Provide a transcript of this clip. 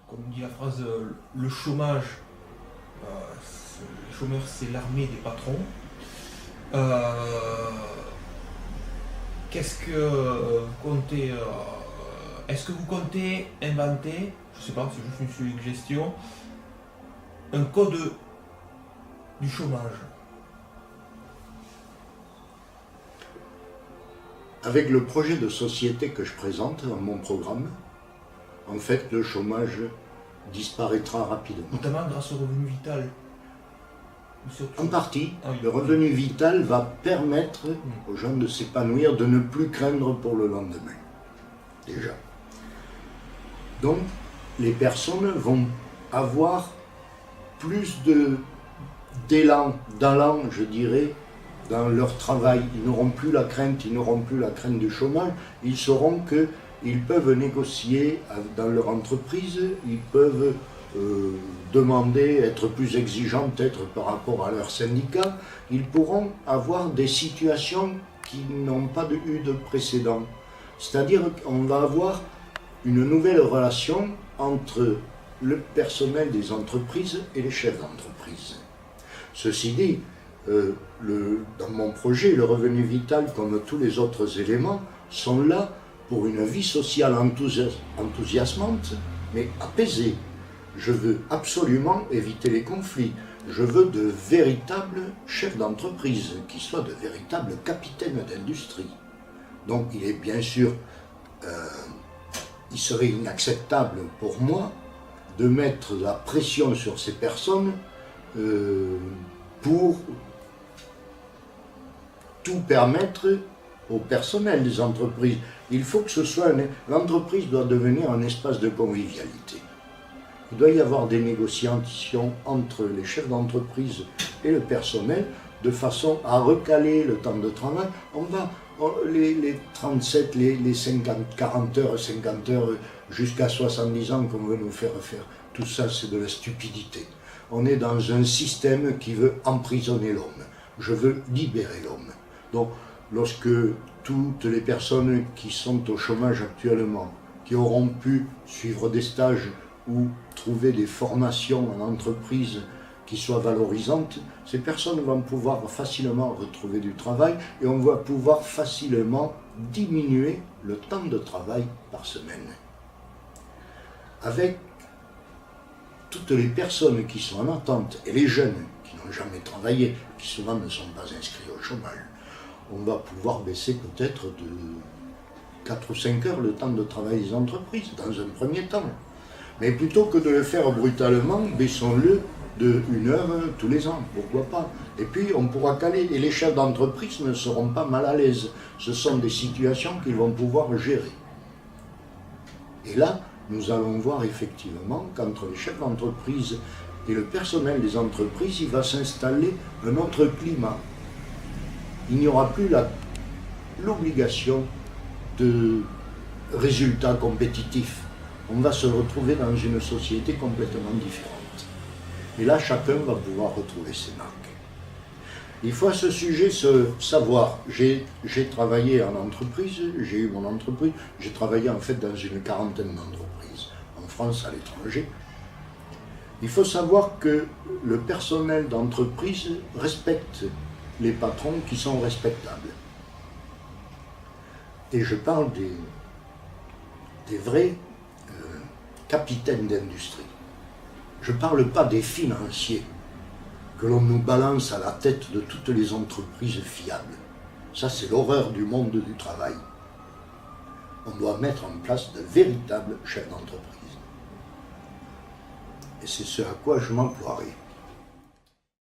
comme dit la phrase, le chômage, les chômeurs c'est l'armée des patrons. Qu'est-ce que vous comptez, est-ce que vous comptez inventer, je sais pas, c'est juste une suggestion, un code du chômage? Avec le projet de société que je présente dans mon programme, en fait, le chômage disparaîtra rapidement. Notamment grâce au revenu vital. En partie, Ah oui. le revenu vital va permettre aux gens de s'épanouir, de ne plus craindre pour le lendemain. Déjà. Donc, les personnes vont avoir plus d'allant, je dirais, dans leur travail. Ils n'auront plus la crainte, du chômage. Ils sauront qu'ils peuvent négocier dans leur entreprise, ils peuvent demander, être plus exigeants peut-être par rapport à leur syndicat. Ils pourront avoir des situations qui n'ont pas eu de précédent. C'est-à-dire qu'on va avoir une nouvelle relation entre le personnel des entreprises et les chefs d'entreprise. Ceci dit, dans mon projet, le revenu vital, comme tous les autres éléments, sont là pour une vie sociale enthousiasmante, mais apaisée. Je veux absolument éviter les conflits. Je veux de véritables chefs d'entreprise, qui soient de véritables capitaines d'industrie. Donc il est bien sûr, il serait inacceptable pour moi de mettre la pression sur ces personnes pour tout permettre au personnel des entreprises. Il faut que ce soit... L'entreprise doit devenir un espace de convivialité. Il doit y avoir des négociations entre les chefs d'entreprise et le personnel de façon à recaler le temps de travail. Les 37, les 50, 40 heures, 50 heures jusqu'à 70 ans qu'on veut nous faire faire, tout ça c'est de la stupidité. On est dans un système qui veut emprisonner l'homme. Je veux libérer l'homme. Donc, lorsque toutes les personnes qui sont au chômage actuellement, qui auront pu suivre des stages ou trouver des formations en entreprise qui soient valorisantes, ces personnes vont pouvoir facilement retrouver du travail et on va pouvoir facilement diminuer le temps de travail par semaine. Avec toutes les personnes qui sont en attente et les jeunes qui n'ont jamais travaillé, qui souvent ne sont pas inscrits au chômage, on va pouvoir baisser peut-être de 4 ou 5 heures le temps de travail des entreprises, dans un premier temps. Mais plutôt que de le faire brutalement, baissons-le de 1 heure tous les ans, pourquoi pas. Et puis on pourra caler, et les chefs d'entreprise ne seront pas mal à l'aise. Ce sont des situations qu'ils vont pouvoir gérer. Et là, nous allons voir effectivement qu'entre les chefs d'entreprise et le personnel des entreprises, il va s'installer un autre climat. Il n'y aura plus l'obligation de résultats compétitifs. On va se retrouver dans une société complètement différente. Et là, chacun va pouvoir retrouver ses marques. Il faut à ce sujet savoir, j'ai travaillé en entreprise, j'ai eu mon entreprise, j'ai travaillé en fait dans une quarantaine d'entreprises, en France, à l'étranger. Il faut savoir que le personnel d'entreprise respecte les patrons qui sont respectables. Et je parle des vrais capitaines d'industrie. Je ne parle pas des financiers que l'on nous balance à la tête de toutes les entreprises fiables. Ça, c'est l'horreur du monde du travail. On doit mettre en place de véritables chefs d'entreprise. Et c'est ce à quoi je m'emploierai.